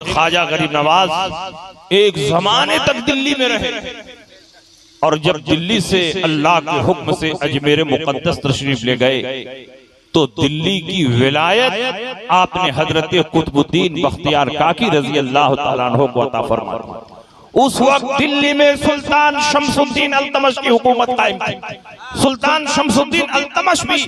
ख्वाजा गरीब नवाज एक जमाने तक दिल्ली में रहे और जब दिल्ली से अल्लाह के हुक्म से अजमेर मुक़द्दस तशरीफ ले गए तो दिल्ली की विलायत आपने हजरत कुतुबुद्दीन बख्तियार काकी रजी अल्लाह तआला अन्हु को अता फरमा दी। उस वक्त दिल्ली में सुल्तान शमसुद्दीन अल्तमश की हुकूमत कायम थी। सुल्तान शमसुद्दीन अल्तमश भी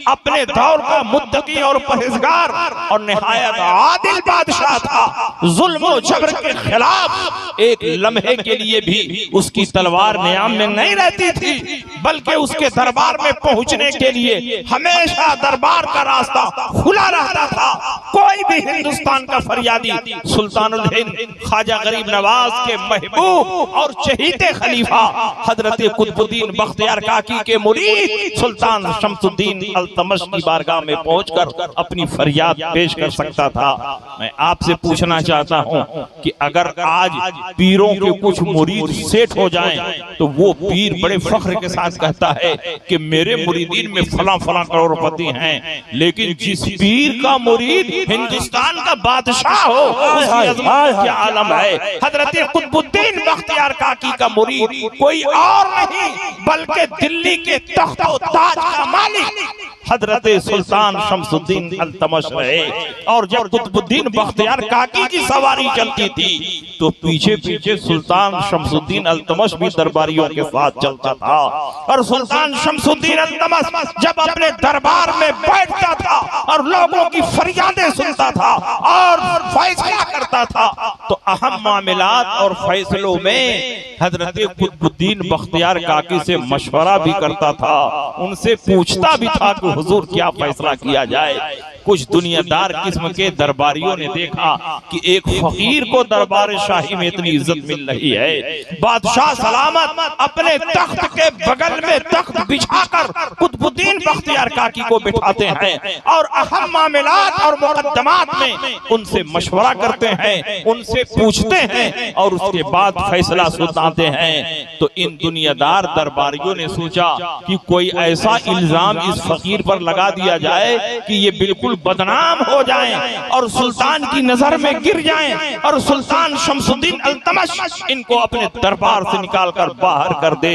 अपने दौर का मुत्तकी और परहेजगार और निहायत आदिल बादशाह था। जुल्म और जबर के खिलाफ एक लम्हे के लिए भी उसकी तलवार नियाम में नहीं रहती थी, बल्कि उसके दरबार में पहुंचने के लिए हमेशा दरबार का रास्ता खुला रहता था। कोई भी हिंदुस्तान का फरियादी सुल्तानुल हिंद ख्वाजा गरीब नवाज के महबूब और चहीते खलीफा हजरत कुतुबुद्दीन बख्तियार काकी के मुरीद सुल्तान शमसुद्दीन अल्तमश की बारगाह में पहुंचकर अपनी फरियाद पेश कर सकता था। मैं आपसे पूछना चाहता हूं कि अगर आज पीरों के कुछ मुरीद सेठ हो जाएं तो वो पीर बड़े फख्र के साथ कहता है कि मेरे मुरीदीन में फला फला करोड़पति हैं, लेकिन जिस पीर का मुरीद हिंदुस्तान का बादशाह हो उसकी अज़मत क्या आलम है। हजरत कुतुबुद्दीन बख्तियार काकी का मुरीद कोई और नहीं बल्कि दिल्ली के तख्त और ताज का मालिक हजरत सुल्तान शमसुद्दीन अल्तमश रहे। और जब कुतुबुद्दीन बख्तियार काकी की सवारी चलती थी तो पीछे पीछे सुल्तान शमसुद्दीन अल्तमश भी दरबारियों के साथ चलता था। और सुल्तान शमसुद्दीन अल्तमश जब अपने दरबार में बैठता था और लोगों की फरियादें सुनता था और फैसला करता था तो अहम मामलात और फैसलों में हजरत कुतुबुद्दीन बख्तियार काकी से मशवरा भी करता था, उनसे पूछता भी था कि हुजूर क्या फैसला किया जाए। कुछ दुनियादार किस्म के दरबारियों ने देखा कि एक फकीर को दरबार शाही में इतनी इज्जत मिल रही है, बादशाह सलामत अपने तख्त के बगल में तख्त बिछाकर कुतुबुद्दीन बख्तियार काकी को बिठाते हैं और अहम मामलात और मुकद्दमात में उनसे मशवरा करते हैं, उनसे पूछते हैं और उसके बाद फैसला सुनाते हैं। तो इन दुनियादार दरबारियों ने सोचा कि कोई ऐसा इल्जाम इस फकीर पर लगा दिया जाए कि ये बिल्कुल बदनाम हो जाएं और सुल्तान की नजर में गिर जाएं और सुल्तान शमसुद्दीन अल्तमश इनको अपने दरबार से निकालकर बाहर कर दे।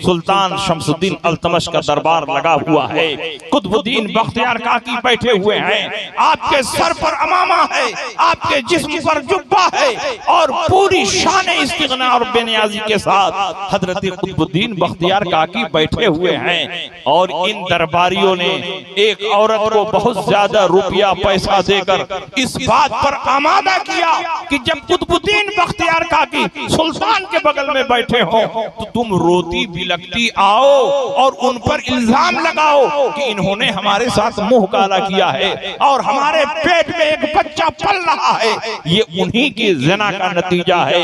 सुल्तान शमसुद्दीन अल्तमश का दरबार लगा हुआ है, कुतुबुद्दीन बख्तियार काकी बैठे हुए हैं, आपके सर पर अमामा है, आपके जिस्म पर जुब्बा है और पूरी शान इस्तिग़ना और बेनियाजी के साथ हजरत कुतुबुद्दीन बख्तियार काकी बैठे हुए हैं। और इन दरबारियों ने एक औरत को बहुत ज्यादा रुपया पैसा देकर इस बात पर आमादा किया कि जब कुतुबुद्दीन बख्तियार काकी सुल्तान के बगल में बैठे हो तो तुम रोती बिलखती आओ और उन पर इल्जाम लगाओ कि इन्होंने हमारे साथ मुंह काला किया है और हमारे पेट में एक बच्चा पल रहा है, ये उन्हीं की ज़िना का नतीजा है।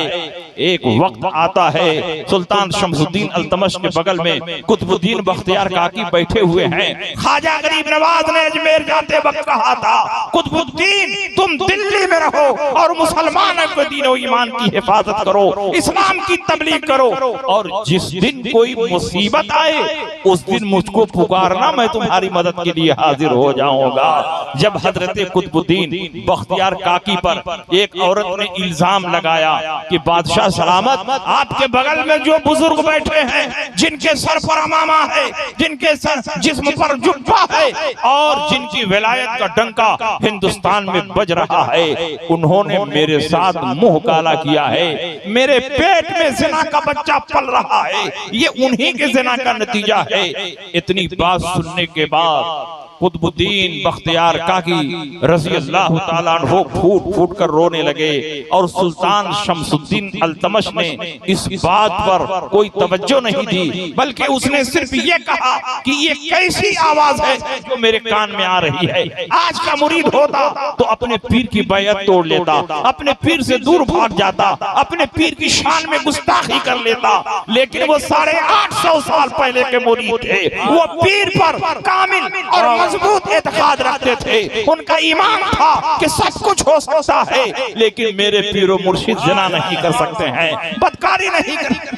एक वक्त आता है सुल्तान शमसुद्दीन अल्तमश के बगल में कुतुबुद्दीन बख्तियार काकी बैठे हुए हैं। ख्वाजा गरीब नवाज ने अजमेर जाते वक्त कहा था कुतुबुद्दीन तुम दिल्ली में रहो और मुसलमानों के दीन और ईमान की हिफाजत करो, इस्लाम की तबलीग करो और जिस दिन कोई मुसीबत आए उस दिन मुझको पुकारना, मैं तुम्हारी मदद के लिए हाजिर हो जाऊंगा। जब हजरत कुतुबुद्दीन बख्तियार काकी पर एक औरत ने इल्जाम लगाया कि बादशाह सलामत आपके बगल में जो बुजुर्ग बैठे हैं जिनके सर पर अमामा है, जिनके सर जिस्म पर जुब्बा है और जिनकी विलायत का डंका हिंदुस्तान में बज रहा है, उन्होंने मेरे साथ मुंह काला किया है, मेरे पेट में ज़िना का बच्चा पल रहा है, ये उन्हीं के ज़िना का नतीजा है। इतनी बात सुनने के बाद कुतुबुद्दीन बख्तियार काकी रज़ी अल्लाह ताला अन्हु फूट फूट कर रोने लगे और सुल्तान शमसुद्दीन अल्तमश ने इस बात पर कोई तवज्जो नहीं दी, बल्कि उसने सिर्फ ये कहा कि ये कैसी आवाज है जो मेरे कान में आ रही है। आज का मुरीद होता तो अपने पीर की बैयत तोड़ लेता, अपने पीर से दूर भाग जाता, अपने पीर की शान में गुस्ताखी कर लेता, लेकिन वो 850 साल पहले के मुरीद थे, वो पीर पर कामिल और मजबूत एतकाद रखते थे। उनका ईमान था कि सब कुछ हो सकता है, लेकिन मेरे पीरो मुर्शिद ज़िना नहीं कर सकते हैं, बदकारी नहीं कर सकते।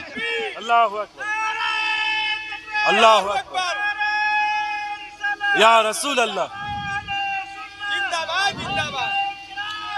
अल्लाहु अकबर, अल्लाहु अकबर, या रसूल अल्लाह। जिंदाबाद जिंदाबाद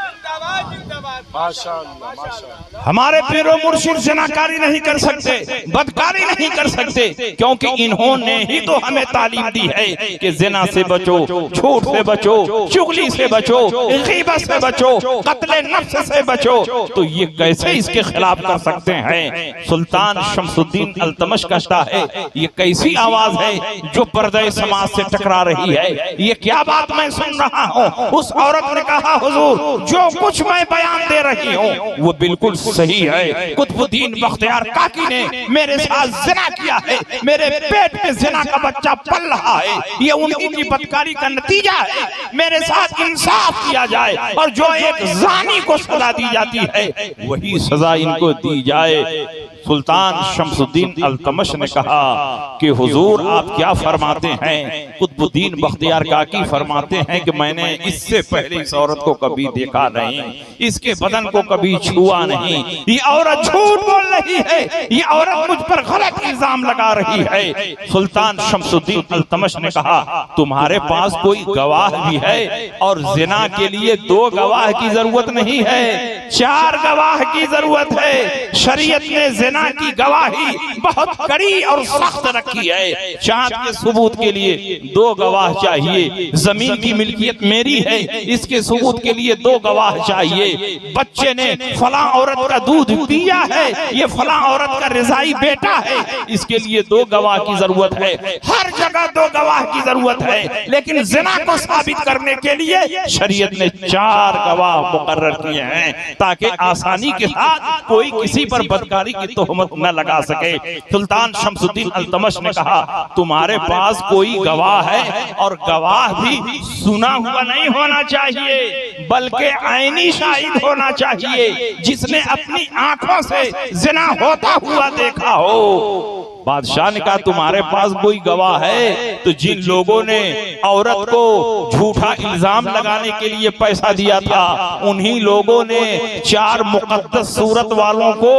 जिंदाबाद जिंदाबाद। माशाअल्लाह माशाअल्लाह। हमारे पीरो मुर्शिद ज़िनाकारी नहीं कर सकते, बदकारी नहीं कर सकते, क्योंकि इन्होंने ही तो हमें तालीम दी है कि ज़िना से बचो, झूठ से बचो, चुगली से बचो, गीबत से बचो, कत्ले नफ्स से बचो। तो ये कैसे इसके खिलाफ कर सकते हैं? सुल्तान शमसुद्दीन अल्तमश कहता है, ये कैसी आवाज है जो पर्दे समाज से टकरा रही है? ये क्या बात मैं सुन रहा हूँ? उस औरत ने कहा, हुजूर जो कुछ मैं बयान दे रही हूँ वो बिल्कुल सही है। कुतुबुद्दीन बख्तियार काकी ने मेरे साथ जिना किया है, मेरे पेट में जिना का बच्चा पल रहा है, ये उनकी बदकारी का नतीजा है। मेरे साथ इंसाफ किया जाए और जो एक जानी को सजा दी जाती है वही सजा इनको दी जाए। सुल्तान शमसुद्दीन अल्तमश ने कहा कि हुजूर आप क्या फरमाते हैं? कुतुबुद्दीन बख्तियार काकी फरमाते हैं कि मैंने इससे पहले इस औरत को कभी देखा नहीं, इसके बदन को कभी छुआ नहीं, ये औरत झूठ बोल रही है, ये औरत मुझ पर गलत इल्जाम लगा रही है। सुल्तान शमसुद्दीन अल्तमश ने कहा, तुम्हारे पास कोई गवाह भी है? और जिना के लिए 2 गवाह की जरूरत नहीं है, 4 गवाह की जरूरत है। शरीयत ने जिना की गवाही बहुत कड़ी और सख्त रखी है। चांद के सबूत के लिए 2 गवाह चाहिए। जमीन की मिल्कियत मेरी है, इसके सबूत के लिए 2 गवाह चाहिए। बच्चे ने फलां औरत का दूध पिया है, ये फलां औरत का रिजाई बेटा है, इसके लिए 2 गवाह की जरूरत है। हर जगह 2 गवाह की जरूरत है, लेकिन जिना को साबित करने के लिए शरीयत ने 4 गवाह मुकर्रर किए हैं ताकि आसानी के साथ कोई किसी पर बदकारी की तोहमत न लगा सके। सुल्तान शमसुद्दीन अल्तमश ने कहा, तुम्हारे पास कोई गवाह है? और गवाह भी सुना हुआ नहीं होना चाहिए, बल्कि आईनी शाहिद होना चाहिए, जिसने अपनी आंखों से जिना होता हुआ देखा हो। बादशाह ने कहा, तुम्हारे पास कोई गवाह है? तो जिन लोगों ने औरत को झूठा इल्जाम लगाने के लिए पैसा दिया था, उन्हीं लोगों ने 4 मुकद्दस सूरत वालों को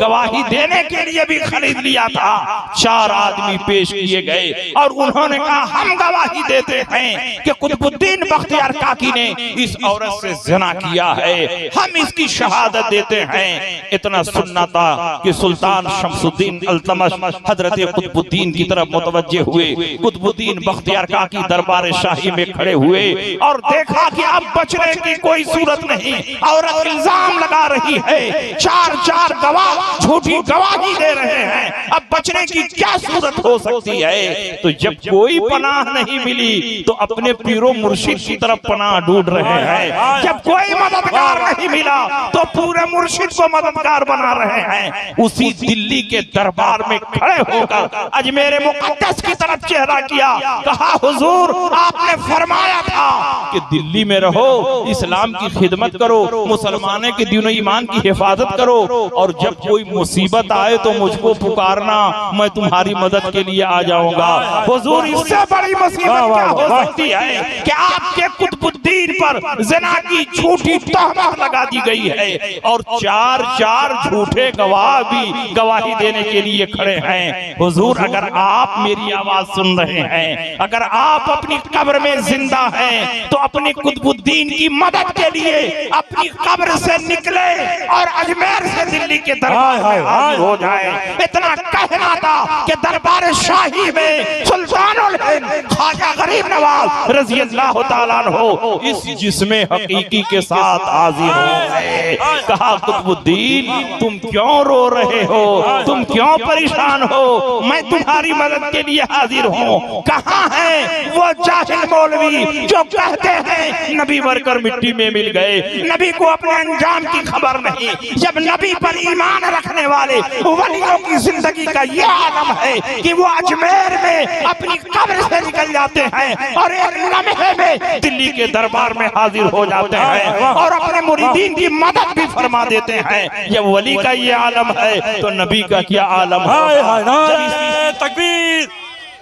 गवाही देने के लिए भी खरीद लिया था। 4 आदमी पेश किए गए और उन्होंने कहा, हम गवाही देते हैं कि कुतुबुद्दीन बख्तियार काकी ने इस औरत से ज़िना किया है, हम इसकी शहादत देते हैं। इतना सुनना था कि सुल्तान शमसुद्दीन अल्तमश हजरत कुतुबुद्दीन की तरफ मुतवज्जे हुए। कुतुबुद्दीन बख्तियार काकी दरबार शाही में खड़े हुए और देखा कि अब बचने की कोई सूरत नहीं, औरत इल्जाम लगा रही है, 4 गवाह झूठी गवाही दे रहे हैं, अब बचने की क्या सूरत हो सकती है? तो जब कोई पनाह नहीं मिली तो अपने पीरो मुर्शिद की तरफ पनाह ढूंढ रहे हैं। जब कोई मददगार नहीं मिला तो पूरे मुर्शिद को मददगार बना रहे हैं। उसी दिल्ली के दरबार में खड़े होकर अजमेर मुकद्दस की तरफ चेहरा किया, कहा, हुजूर आपने फरमाया था कि दिल्ली में रहो, इस्लाम की खिदमत करो, मुसलमानों के दीन ईमान की हिफाजत करो, और जब कोई मुसीबत आए तो मुझको पुकारना, मैं तुम्हारी मदद के लिए आ जाऊंगा। हुजूर इससे बड़ी मुसीबत क्या हो सकती है कि आपके कुतुबुद्दीन पर जिना की झूठी तहमत लगा दी गई है और 4 झूठे गवाह भी गवाही देने के लिए खड़े हैं। हुजूर अगर आप मेरी आवाज सुन रहे हैं, अगर आप अपनी कब्र में जिंदा हैं, तो अपने कुतुबुद्दीन की मदद के लिए अपनी कब्र से निकले और अजमेर से दिल्ली के दरबार में हाजिर हो जाए। इतना कहना था कि दरबार शाही में सुल्तानुल हिंद ख्वाजा गरीब नवाज रज़ी अल्लाह तआला अन्हु इस जिस्मे हकीकी के साथ हाजिर हो गए। कहा, कुतुबुद्दीन तुम क्यों रो रहे हो, तुम क्यों परेशान हो, मैं तुम्हारी मदद के लिए हाजिर हूँ। कहाँ है वो जाहिल मौलवी जो कहते हैं नबी मरकर मिट्टी में मिल गए, नबी को अपने अंजाम की खबर नहीं। जब नबी पर ईमान रखने वाले वलियों की जिंदगी का ये आलम है कि वो अजमेर में अपनी कब्र से निकल जाते हैं और एक लम्हे में दिल्ली के दरबार में हाजिर हो जाते हैं और अपने मुरीदीन की मदद भी फरमा देते हैं। जब वली का ये आलम है तो नबी का क्या आलम है? तकबीर,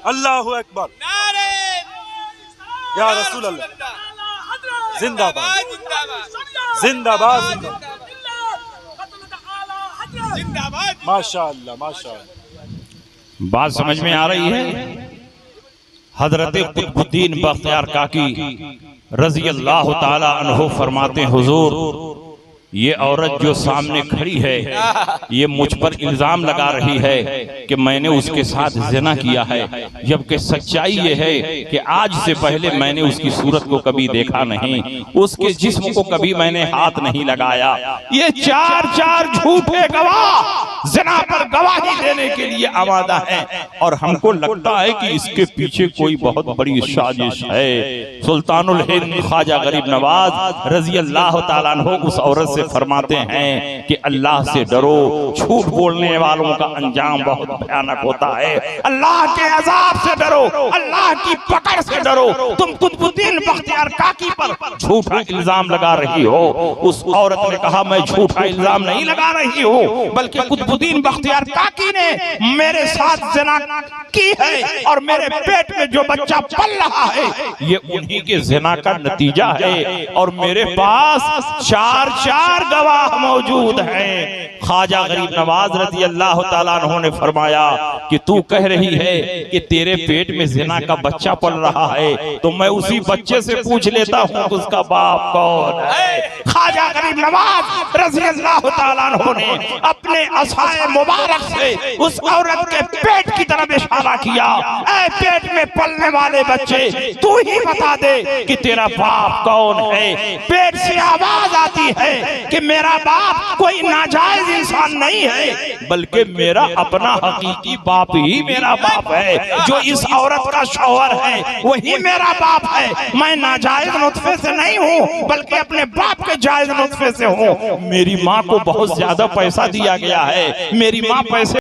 अल्लाहु अकबर, या रसूल अल्लाह, जिंदाबाद जिंदाबाद जिंदाबाद, माशाअल्लाह माशाअल्लाह। बात समझ में आ रही है? हजरत कुतुबुद्दीन बख्तियार काकी रज़ी अल्लाह ताला अन्हु फरमाते, हुजूर ये औरत जो सामने खड़ी है ये मुझ पर इल्जाम लगा रही है कि मैंने उसके साथ ज़िना किया है, जबकि सच्चाई ये है कि आज से पहले मैंने उसकी सूरत को कभी देखा नहीं, उसके जिस्म को कभी मैंने हाथ नहीं लगाया। ये चार झूठे गवाह ज़िना पर गवाही देने के लिए आमादा है और हमको लगता है कि इसके पीछे कोई बहुत बड़ी साजिश है। सुल्तानुल हिंद ख्वाजा गरीब नवाज रजी अल्लाह ताला अन्हु उस औरत से फरमाते हैं कि अल्लाह से डरो, झूठ बोलने वालों का अंजाम बहुत भयानक होता है। अल्लाह के अजाब से डरो, अल्लाह की पकड़ से डरो। तुम कुतुबुद्दीन बख्तियार काकी पर झूठा इल्जाम लगा रही हो। उस औरत ने कहा मैं झूठा इल्जाम नहीं लगा रही हूँ, बल्कि कुतुबुद्दीन बख्तियार काकी ने मेरे साथ ज़िना की है और मेरे पेट में जो बच्चा पल रहा है ये उन्हीं के ज़िना का नतीजा है और मेरे पास चार गवाह मौजूद हैं। ख्वाजा गरीब नवाज रज़ी अल्लाह ताला अन्हु ने फरमाया कि तू कह रही है कि तेरे पेट में ज़िना का बच्चा पल रहा है, तो मैं उसी बच्चे से पूछ लेता हूँ कि उसका बाप कौन है। ख्वाजा गरीब नवाज रज़ी अल्लाह ताला अन्हु ने अपने असाए मुबारक से उस औरत के पेट की तरफ इशारा किया, ऐ पेट में पलने वाले बच्चे तू ही बता दे कि तेरा बाप कौन है। पेट से आवाज आती है कि मेरा बाप कोई नाजायज इंसान नहीं है, बल्कि मेरा अपना हकीकी बाप ही मेरा बाप है। जो इस औरत का शौहर है वही मेरा बाप है। मैं नाजायज नुत्फे से नहीं हूँ, बल्कि अपने बाप के जायज नुत्फे से हूँ। मेरी माँ को बहुत ज्यादा पैसा दिया गया है, मेरी माँ पैसे